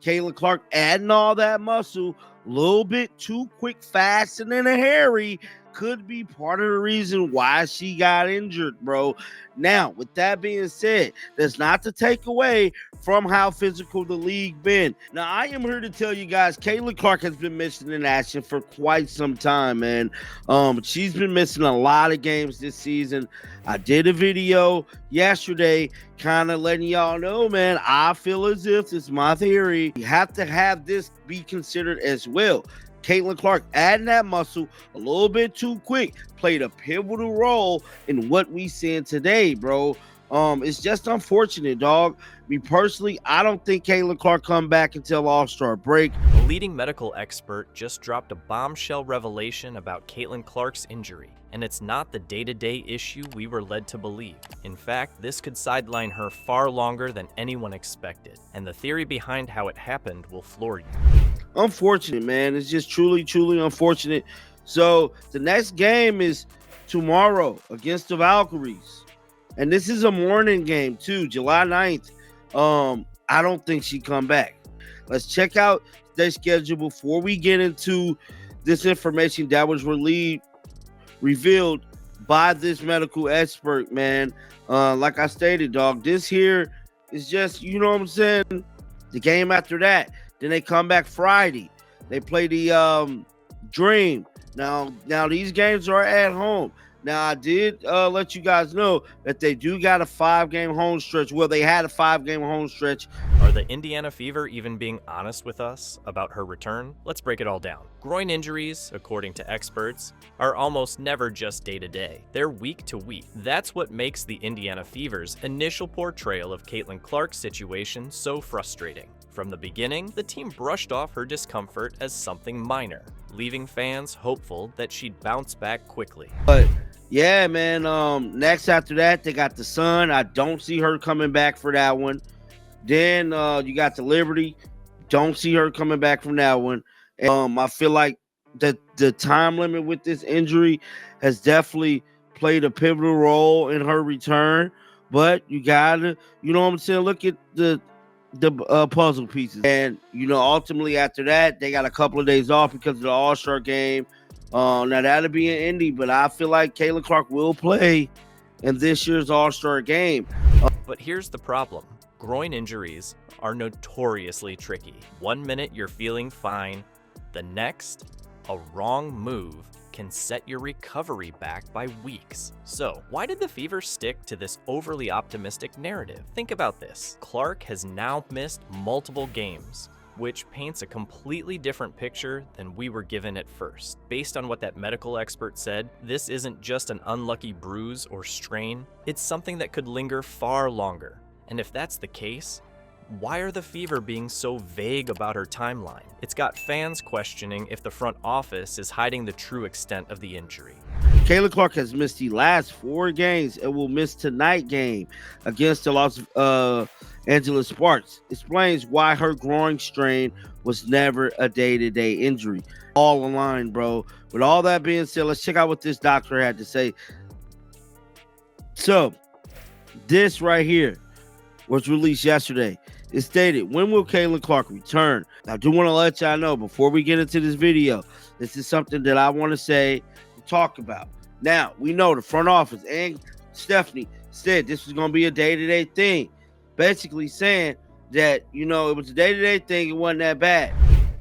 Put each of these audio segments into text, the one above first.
Caitlin Clark adding all that muscle a little bit too quick, fast, and in a hurry could be part of the reason why she got injured, bro. Now, with that being said, that's not to take away from how physical the league been. Now, I am here to tell you guys, Caitlin Clark has been missing in action for quite some time, man. She's been missing a lot of games this season. I did a video yesterday kind of letting y'all know, man, I feel as if, it's my theory, you have to have this be considered as well. Caitlin Clark adding that muscle a little bit too quick played a pivotal role in what we seeing today, bro. It's just unfortunate, dog. Me personally, I don't think Caitlin Clark come back until All-Star break. A leading medical expert just dropped a bombshell revelation about Caitlin Clark's injury, and it's not the day-to-day issue we were led to believe. In fact, this could sideline her far longer than anyone expected, and the theory behind how it happened will floor you. Unfortunate, man. It's just truly, truly unfortunate. So the next game is tomorrow against the Valkyries. And this is a morning game too, July 9th. I don't think she come back. Let's check out their schedule before we get into this information that was revealed by this medical expert, man. Like I stated, dog, this here is just, you know what I'm saying, the game after that. Then they come back Friday. They play the Dream. Now these games are at home. Now, I did let you guys know that they do got a 5-game home stretch. Well, they had a 5-game home stretch. Are the Indiana Fever even being honest with us about her return? Let's break it all down. Groin injuries, according to experts, are almost never just day-to-day. They're week-to-week. That's what makes the Indiana Fever's initial portrayal of Caitlin Clark's situation so frustrating. From the beginning, the team brushed off her discomfort as something minor, leaving fans hopeful that she'd bounce back quickly. But yeah, man, next after that, they got the Sun. I don't see her coming back for that one. Then you got the Liberty. Don't see her coming back from that one. I feel like that the time limit with this injury has definitely played a pivotal role in her return. But you gotta, you know what I'm saying, look at the puzzle pieces. And, you know, ultimately after that, they got a couple of days off because of the All-Star game. Now, that'll be an Indy, but I feel like Caitlin Clark will play in this year's All-Star game. But here's the problem. Groin injuries are notoriously tricky. 1 minute you're feeling fine. The next, a wrong move can set your recovery back by weeks. So, why did the Fever stick to this overly optimistic narrative? Think about this. Clark has now missed multiple games, which paints a completely different picture than we were given at first. Based on what that medical expert said, this isn't just an unlucky bruise or strain, it's something that could linger far longer. And if that's the case, why are the Fever being so vague about her timeline? It's got fans questioning if the front office is hiding the true extent of the injury. Caitlin Clark has missed the last 4 games and will miss tonight's game against the Los Angeles Sparks. Explains why her groin strain was never a day-to-day injury. All aligned, bro. With all that being said, let's check out what this doctor had to say. So, this right here was released yesterday. It stated, when will Caitlin Clark return? I do want to let y'all know before we get into this video, this is something that I want to say and talk about. Now, we know the front office and Stephanie said this was going to be a day-to-day thing. Basically saying that, you know, it was a day-to-day thing. It wasn't that bad.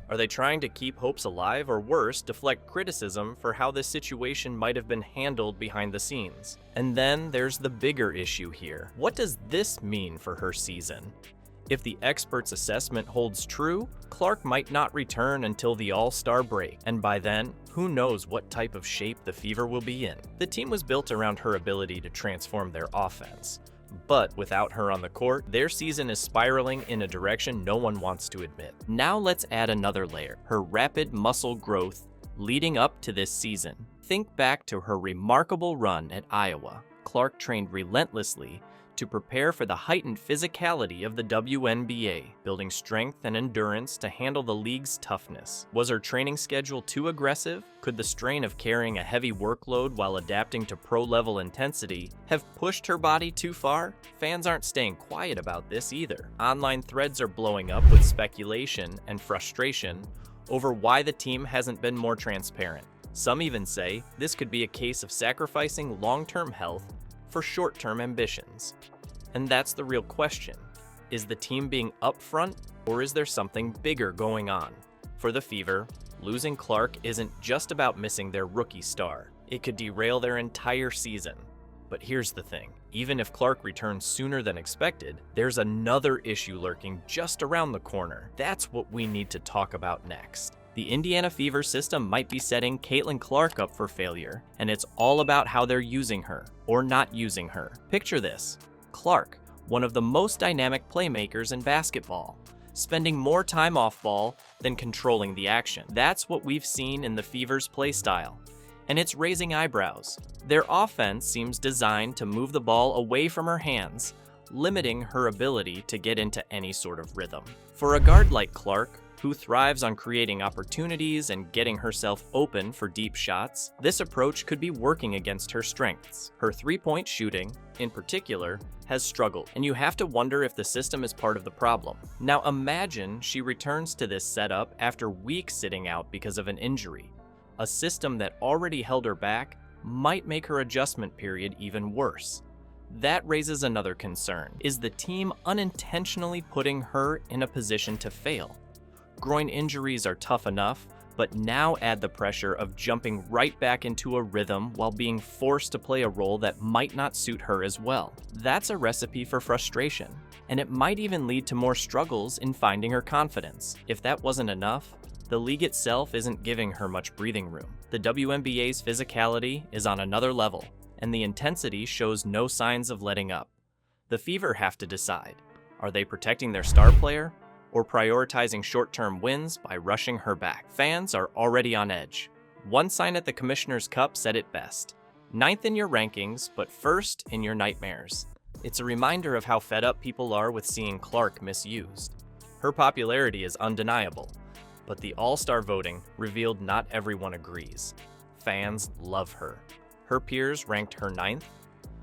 Are they trying to keep hopes alive, or worse, deflect criticism for how this situation might have been handled behind the scenes? And then there's the bigger issue here. What does this mean for her season? If the expert's assessment holds true, Clark might not return until the All-Star break, and by then, who knows what type of shape the Fever will be in. The team was built around her ability to transform their offense. But without her on the court, their season is spiraling in a direction no one wants to admit. Now let's add another layer, her rapid muscle growth leading up to this season. Think back to her remarkable run at Iowa. Clark trained relentlessly to prepare for the heightened physicality of the WNBA, building strength and endurance to handle the league's toughness. Was her training schedule too aggressive? Could the strain of carrying a heavy workload while adapting to pro-level intensity have pushed her body too far? Fans aren't staying quiet about this either. Online threads are blowing up with speculation and frustration over why the team hasn't been more transparent. Some even say this could be a case of sacrificing long-term health for short-term ambitions. And that's the real question. Is the team being upfront, or is there something bigger going on? For the Fever, losing Clark isn't just about missing their rookie star. It could derail their entire season. But here's the thing. Even if Clark returns sooner than expected, there's another issue lurking just around the corner. That's what we need to talk about next. The Indiana Fever system might be setting Caitlin Clark up for failure, and it's all about how they're using her, or not using her. Picture this. Clark, one of the most dynamic playmakers in basketball, spending more time off ball than controlling the action. That's what we've seen in the Fever's play style, and it's raising eyebrows. Their offense seems designed to move the ball away from her hands, limiting her ability to get into any sort of rhythm. For a guard like Clark, who thrives on creating opportunities and getting herself open for deep shots, this approach could be working against her strengths. Her three-point shooting, in particular, has struggled, and you have to wonder if the system is part of the problem. Now imagine she returns to this setup after weeks sitting out because of an injury. A system that already held her back might make her adjustment period even worse. That raises another concern. Is the team unintentionally putting her in a position to fail? Groin injuries are tough enough, but now add the pressure of jumping right back into a rhythm while being forced to play a role that might not suit her as well. That's a recipe for frustration, and it might even lead to more struggles in finding her confidence. If that wasn't enough, the league itself isn't giving her much breathing room. The WNBA's physicality is on another level, and the intensity shows no signs of letting up. The Fever have to decide. Are they protecting their star player, or prioritizing short-term wins by rushing her back? Fans are already on edge. One sign at the Commissioner's Cup said it best: 9th in your rankings, but 1st in your nightmares. It's a reminder of how fed up people are with seeing Clark misused. Her popularity is undeniable, but the All-Star voting revealed not everyone agrees. Fans love her. Her peers ranked her 9th.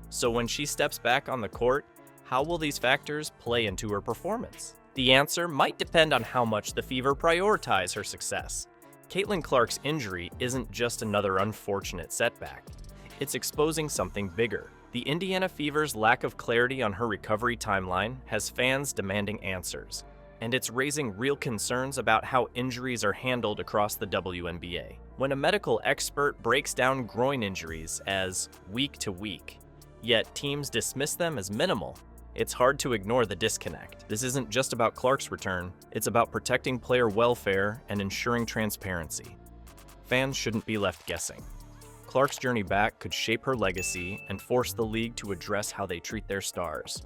So when she steps back on the court, how will these factors play into her performance? The answer might depend on how much the Fever prioritize her success. Caitlin Clark's injury isn't just another unfortunate setback. It's exposing something bigger. The Indiana Fever's lack of clarity on her recovery timeline has fans demanding answers, and it's raising real concerns about how injuries are handled across the WNBA. When a medical expert breaks down groin injuries as week to week, yet teams dismiss them as minimal, it's hard to ignore the disconnect. This isn't just about Clark's return, it's about protecting player welfare and ensuring transparency. Fans shouldn't be left guessing. Clark's journey back could shape her legacy and force the league to address how they treat their stars.